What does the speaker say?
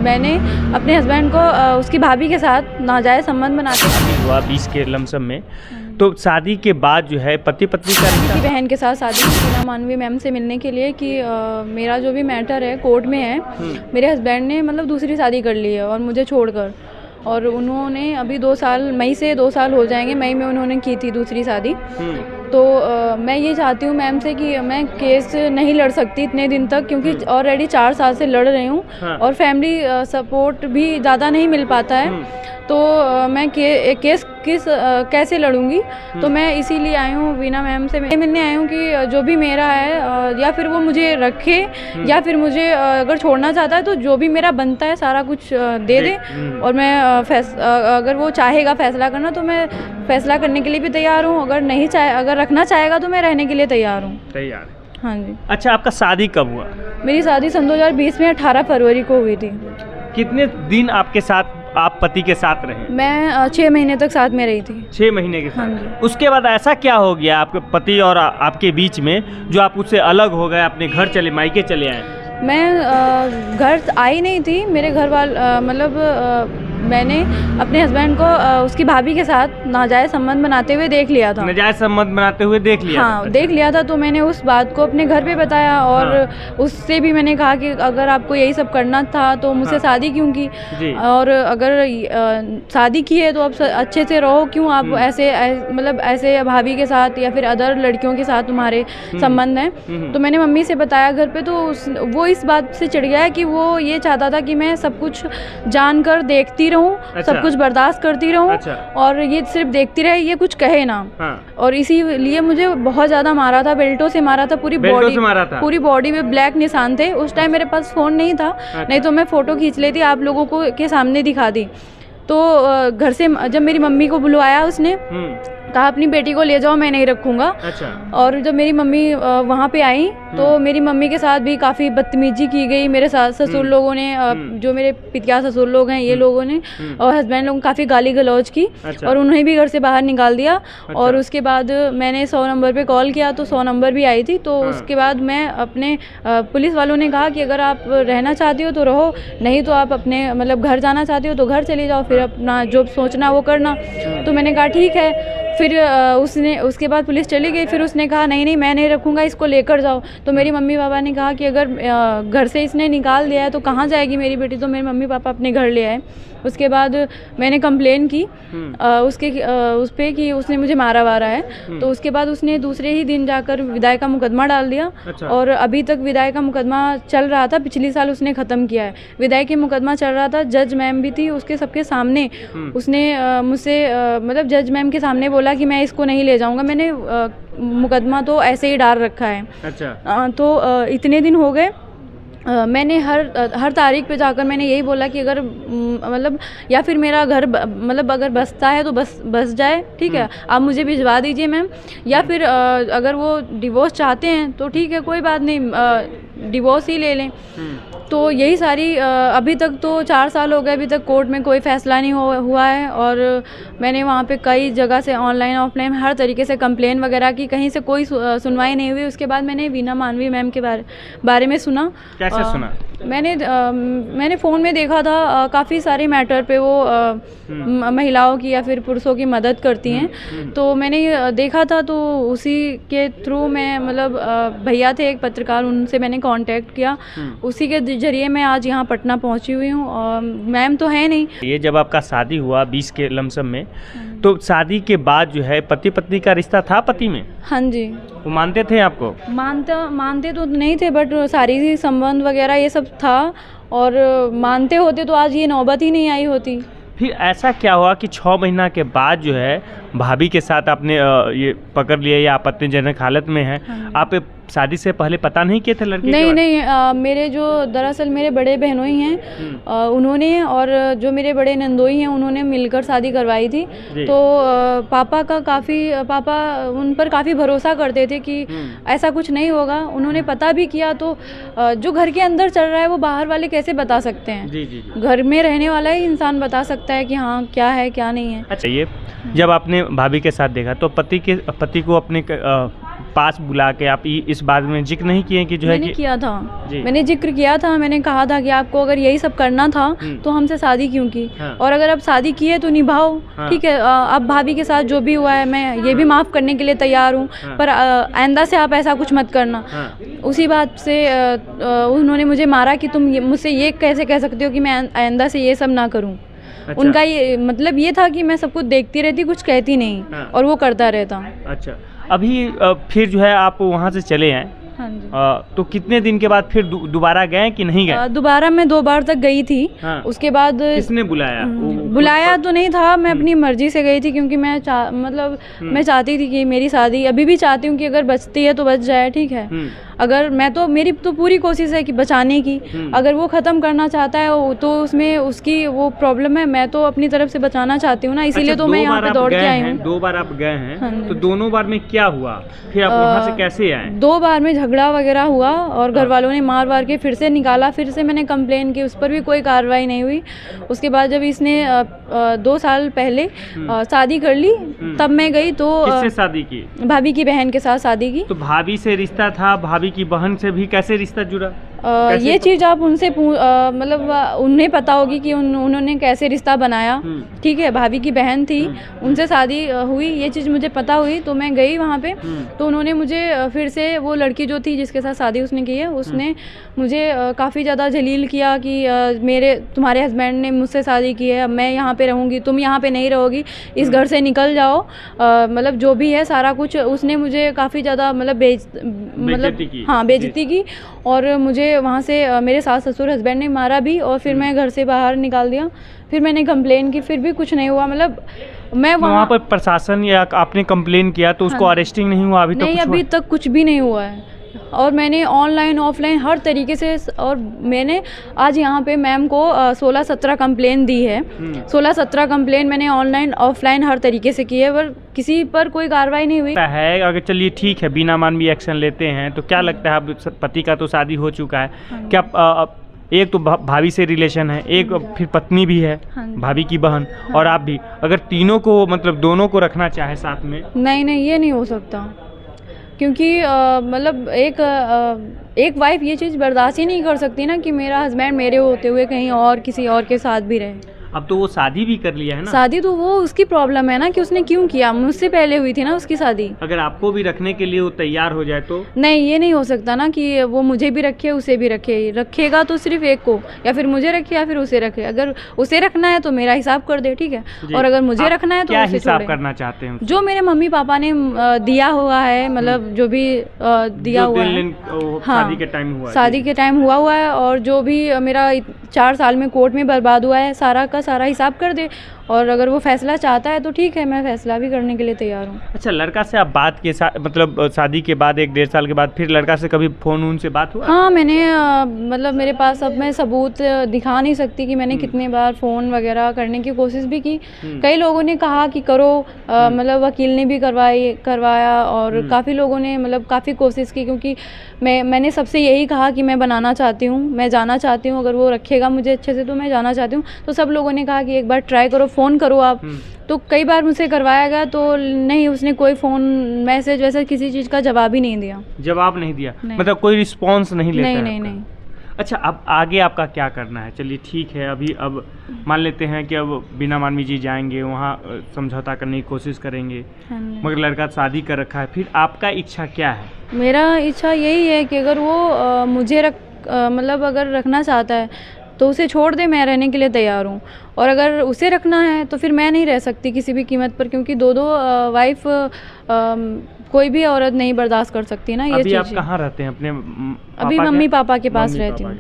मैंने अपने हस्बैंड को उसकी भाभी के साथ नाजायज़ संबंध बनाते हुआ 20 के लमसम में। तो शादी के बाद जो है पति पत्नी का रिश्ता की बहन के साथ शादी की वीना मानवी मैम से मिलने के लिए कि मेरा जो भी मैटर है कोर्ट में है, मेरे हस्बैंड ने मतलब दूसरी शादी कर ली है और मुझे छोड़कर, और उन्होंने अभी 2 साल, मई से 2 साल हो जाएंगे, मई में उन्होंने की थी दूसरी शादी। तो मैं ये चाहती हूँ मैम से कि मैं केस नहीं लड़ सकती इतने दिन तक, क्योंकि ऑलरेडी 4 साल से लड़ रही हूँ और फैमिली सपोर्ट भी ज़्यादा नहीं मिल पाता है। तो मैं केस कैसे लड़ूंगी, तो मैं इसीलिए आई हूँ वीना मैम से मिलने आई हूँ कि जो भी मेरा है या फिर वो मुझे रखे या फिर मुझे अगर छोड़ना चाहता है तो जो भी मेरा बनता है सारा कुछ दे दे, और मैं अगर वो चाहेगा फैसला करना तो मैं फैसला करने के लिए भी तैयार हूँ, अगर रखना चाहेगा तो मैं रहने के लिए तैयार हूँ। तैयार। हाँ जी। अच्छा, आपका शादी कब हुआ? मेरी शादी सन 2020 में 18 फरवरी को हुई थी। कितने दिन आपके साथ आप पति के साथ रहे? मैं 6 महीने तक साथ में रही थी। 6 महीने के साथ। हाँ जी। उसके बाद ऐसा क्या हो गया आपके पति और आपके बीच में जो आप उससे अलग हो गए, अपने घर चले, मायके चले आए? मैं घर आई नहीं थी, मेरे घर वाले मतलब मैंने अपने हस्बैंड को उसकी भाभी के साथ नाजायज़ संबंध बनाते हुए देख लिया था। नाजायज़ संबंध बनाते हुए देख लिया? हाँ, देख लिया था। तो मैंने उस बात को अपने घर पे बताया और उससे भी मैंने कहा कि अगर आपको यही सब करना था तो मुझसे शादी क्यों की, और अगर शादी की है तो आप अच्छे से रहो, क्यों आप मतलब ऐसे भाभी के साथ या फिर अदर लड़कियों के साथ तुम्हारे संबंध हैं। तो मैंने मम्मी से बताया घर पे, तो वो इस बात से चिढ़ गया कि वो ये चाहता था कि मैं सब कुछ जानकर देखती रहूं, सब कुछ बर्दाश्त करती रहूं, और ये सिर्फ देखती रहे, ये कुछ कहे ना। और इसीलिए मुझे बहुत ज़्यादा मारा था, बेल्टों से मारा था, पूरी बॉडी में ब्लैक निशान थे। उस टाइम मेरे पास फ़ोन नहीं था, नहीं तो मैं फ़ोटो खींच लेती, आप लोगों को के सामने दिखा दी। तो घर से जब मेरी मम्मी को बुलवाया, उसने कहा अपनी बेटी को ले जाओ, मैं नहीं रखूँगा। अच्छा। और जब मेरी मम्मी वहाँ पे आई तो मेरी मम्मी के साथ भी काफ़ी बदतमीजी की गई। मेरे सास ससुर लोगों ने, जो मेरे पितिया ससुर लोग हैं, ये लोगों ने और हस्बैंड लोगों ने काफ़ी गाली गलौज की। अच्छा। और उन्हें भी घर से बाहर निकाल दिया। अच्छा। और उसके बाद मैंने 100 नंबर पे कॉल किया तो 100 नंबर भी आई थी। तो उसके बाद मैं अपने पुलिस वालों ने कहा कि अगर आप रहना चाहती हो तो रहो, नहीं तो आप अपने मतलब घर जाना चाहती हो तो घर चले जाओ, फिर अपना जो सोचना वो करना। तो मैंने कहा ठीक है। फिर उसके बाद पुलिस चली गई। फिर उसने कहा नहीं मैं नहीं रखूँगा, इसको लेकर जाओ। तो मेरी मम्मी पापा ने कहा कि अगर घर से इसने निकाल दिया है तो कहाँ जाएगी मेरी बेटी। तो मेरे मम्मी पापा अपने घर ले आए। उसके बाद मैंने कंप्लेन की उस पर कि उसने मुझे मारा वारा है। तो उसके बाद उसने दूसरे ही दिन जाकर विदाई का मुकदमा डाल दिया। अच्छा। और अभी तक विदाई का मुकदमा चल रहा था, पिछले साल उसने ख़त्म किया है। विदाई के मुकदमा चल रहा था, जज मैम भी थी, उसके सबके सामने उसने मुझसे मतलब जज मैम के सामने बोला कि मैं इसको नहीं ले जाऊंगा, मैंने मुकदमा तो ऐसे ही डाल रखा है। अच्छा। तो इतने दिन हो गए, मैंने हर तारीख पे जाकर मैंने यही बोला कि अगर मतलब या फिर मेरा घर मतलब अगर बसता है तो बस जाए, ठीक है, आप मुझे भिजवा दीजिए मैम, या फिर अगर वो डिवोर्स चाहते हैं तो ठीक है, कोई बात नहीं, डिवोर्स ही ले लें। तो यही सारी अभी तक तो 4 साल हो गए, अभी तक कोर्ट में कोई फैसला नहीं हुआ है। और मैंने वहाँ पे कई जगह से ऑनलाइन ऑफलाइन हर तरीके से कंप्लेन वगैरह की, कहीं से कोई सुनवाई नहीं हुई। उसके बाद मैंने वीना मानवी मैम के बारे में सुना। कैसे सुना? मैंने फ़ोन में देखा था, काफ़ी सारे मैटर पे वो महिलाओं की या फिर पुरुषों की मदद करती हैं। तो मैंने देखा था, तो उसी के थ्रू मैं मतलब भैया थे एक पत्रकार, उनसे मैंने कांटेक्ट किया, उसी के जरिए मैं आज यहाँ पटना पहुँची हुई हूँ। और मैम तो है नहीं। ये जब आपका शादी हुआ 20 के लमसम में, तो शादी के बाद जो है पति पत्नी का रिश्ता था पति में? हाँ जी। वो मानते थे आपको? मानते तो नहीं थे, बट शारीरिक संबंध वगैरह ये सब था, और मानते होते तो आज ये नौबत ही नहीं आई होती। फिर ऐसा क्या हुआ कि 6 महीना के बाद जो है भाभी के साथ आपने ये पकड़ लिया या आपत्तिजनक हालत में है? हाँ। आप शादी से पहले पता नहीं किए थे लड़के? नहीं, मेरे जो दरअसल मेरे बड़े बहनोई हैं, उन्होंने, और जो मेरे बड़े नंदोई हैं, उन्होंने मिलकर शादी करवाई थी। तो पापा उन पर काफ़ी भरोसा करते थे कि ऐसा कुछ नहीं होगा। उन्होंने पता भी किया, तो जो घर के अंदर चल रहा है वो बाहर वाले कैसे बता सकते हैं? जी। घर में रहने वाला ही इंसान बता सकता है कि हाँ क्या है क्या नहीं है। अच्छा, ये जब आपने भाभी के साथ देखा तो पति को अपने पास बुला के आप इस बात में जिक्र नहीं किए कि जो है मैंने कि किया था, जी। मैंने जिक्र किया था, मैंने कहा था कि आपको अगर यही सब करना था तो हमसे शादी क्यों की, हाँ। और अगर आप शादी की है तो निभाओ, हाँ। ठीक है। अब भाभी के साथ जो भी हुआ है मैं ये भी माफ़ करने के लिए तैयार हूँ, हाँ। पर आइंदा से आप ऐसा कुछ मत करना। हाँ। उसी बात से उन्होंने मुझे मारा कि तुम मुझसे ये कैसे कह सकते हो कि मैं आइंदा से ये सब ना करूँ। अच्छा। उनका ये मतलब ये था कि मैं सब कुछ देखती रहती, कुछ कहती नहीं, हाँ। और वो करता रहता। अच्छा, अभी फिर जो है आप वहाँ से चले हैं, हाँ जी। तो कितने दिन के बाद फिर दोबारा गए कि नहीं गए? दोबारा मैं 2 बार तक गई थी। हाँ। उसके बाद किसने बुलाया? बुलाया तो नहीं था, मैं अपनी मर्जी से गई थी, क्योंकि मैं मतलब मैं चाहती थी कि मेरी शादी, अभी भी चाहती हूँ कि अगर बचती है तो बच जाए, ठीक है। अगर मैं तो, मेरी तो पूरी कोशिश है कि बचाने की, अगर वो ख़त्म करना चाहता है तो उसमें उसकी वो प्रॉब्लम है, मैं तो अपनी तरफ से बचाना चाहती हूँ ना, इसीलिए तो मैं यहाँ पे दौड़ के आई हूँ। 2 बार आप गए हैं, हाँ। तो दोनों बार में क्या हुआ, फिर आप वहाँ से कैसे आए? 2 बार में झगड़ा वगैरह हुआ और घर वालों ने मार के फिर से निकाला, फिर से मैंने कंप्लेन की, उस पर भी कोई कार्रवाई नहीं हुई। उसके बाद जब इसने 2 साल पहले शादी कर ली, तब मैं गई तो किससे शादी की? भाभी की बहन के साथ शादी की। तो भाभी से रिश्ता था, भाभी की बहन से भी कैसे रिश्ता जुड़ा? ये चीज़ आप उनसे मतलब उन्हें पता होगी कि उन्होंने कैसे रिश्ता बनाया, ठीक है। भाभी की बहन थी, उनसे शादी हुई, ये चीज़ मुझे पता हुई, तो मैं गई वहाँ पे, तो उन्होंने मुझे फिर से, वो लड़की जो थी जिसके साथ शादी उसने की है, उसने मुझे काफ़ी ज़्यादा जलील किया कि तुम्हारे हस्बैंड ने मुझसे शादी की है, अब मैं यहाँ पे रहूँगी, तुम यहाँ पे नहीं रहोगी, इस घर से निकल जाओ, मतलब जो भी है सारा कुछ उसने मुझे काफ़ी ज़्यादा मतलब बेइज्जती की, और मुझे वहाँ से मेरे सास ससुर हस्बैंड ने मारा भी, और फिर मैं घर से बाहर निकाल दिया। फिर मैंने कंप्लेन की, फिर भी कुछ नहीं हुआ, मतलब मैं वहाँ पर प्रशासन या आपने कंप्लेन किया तो उसको अरेस्टिंग नहीं हुआ अभी तक? नहीं, अभी तक कुछ भी नहीं हुआ है, और मैंने ऑनलाइन ऑफलाइन हर तरीके से, और मैंने आज यहाँ पे मैम को 16-17 कंप्लेन दी है। 16-17 कंप्लेन मैंने ऑनलाइन ऑफलाइन हर तरीके से की है, पर किसी पर कोई कार्रवाई नहीं हुई है। अगर चलिए ठीक है, बिना मानवीय एक्शन लेते हैं, तो क्या लगता है, अब पति का तो शादी हो चुका है, क्या एक तो भाभी से रिलेशन है, एक फिर पत्नी भी है, भाभी की बहन, और आप भी, अगर तीनों को मतलब दोनों को रखना चाहे साथ में? नहीं, ये नहीं हो सकता, क्योंकि मतलब एक वाइफ ये चीज़ बर्दाश्त ही नहीं कर सकती ना कि मेरा हस्बैंड मेरे होते हुए कहीं और किसी और के साथ भी रहे। अब तो वो शादी भी कर लिया है ना। शादी तो वो उसकी प्रॉब्लम है ना कि उसने क्यों किया, मुझसे पहले हुई थी ना उसकी शादी। अगर आपको भी रखने के लिए वो तैयार हो जाए तो? नहीं, ये नहीं हो सकता ना कि वो मुझे भी रखे उसे भी रखे, रखेगा तो सिर्फ एक को, या फिर मुझे रखे या फिर उसे रखे। अगर उसे रखना है तो मेरा हिसाब कर दे, ठीक है, और अगर मुझे रखना है तो क्या हिसाब करना चाहते हैं? जो मेरे मम्मी पापा ने दिया हुआ है, मतलब जो भी दिया हुआ है, शादी के टाइम हुआ, शादी के टाइम हुआ है, और जो भी मेरा 4 साल में कोर्ट में बर्बाद हुआ है, सारा का सारा हिसाब कर दे, और अगर वो फैसला चाहता है तो ठीक है, मैं फैसला भी करने के लिए तैयार हूँ। अच्छा, लड़का से आप बात के साथ, मतलब शादी के बाद 1-1.5 साल के बाद फिर लड़का से कभी फ़ोन से बात हुआ? हाँ, मैंने मतलब मेरे पास अब मैं सबूत दिखा नहीं सकती कि मैंने कितने बार फ़ोन वगैरह करने की कोशिश भी की। कई लोगों ने कहा कि करो, मतलब वकील ने भी करवाया, और काफ़ी लोगों ने मतलब काफ़ी कोशिश की, क्योंकि मैंने सबसे यही कहा कि मैं बनाना चाहती हूँ, मैं जाना चाहती हूँ, अगर वो रखेगा मुझे अच्छे से तो मैं जाना चाहती हूँ। तो सब लोगों ने कहा कि एक बार ट्राई करो, फ़ोन करो आप। तो कई बार मुझसे करवाया गया, तो नहीं, उसने कोई फ़ोन मैसेज वैसे किसी चीज़ का जवाब ही नहीं दिया। जवाब नहीं दिया? मतलब कोई रिस्पॉन्स नहीं लेता है? नहीं। अच्छा, अब आगे आपका क्या करना है? चलिए ठीक है, अभी अब मान लेते हैं कि अब बिना मानवी जी जाएंगे वहाँ, समझौता करने की कोशिश करेंगे, मगर लड़का शादी कर रखा है, फिर आपका इच्छा क्या है? मेरा इच्छा यही है कि अगर वो मुझे मतलब अगर रखना चाहता है तो उसे छोड़ दे, मैं रहने के लिए तैयार हूँ, और अगर उसे रखना है तो फिर मैं नहीं रह सकती किसी भी कीमत पर, क्योंकि दो वाइफ कोई भी औरत नहीं बर्दाश्त कर सकती ना ये चीज़। अभी आप कहाँ रहते हैं? अपने अभी मम्मी पापा के पास रहती हूँ।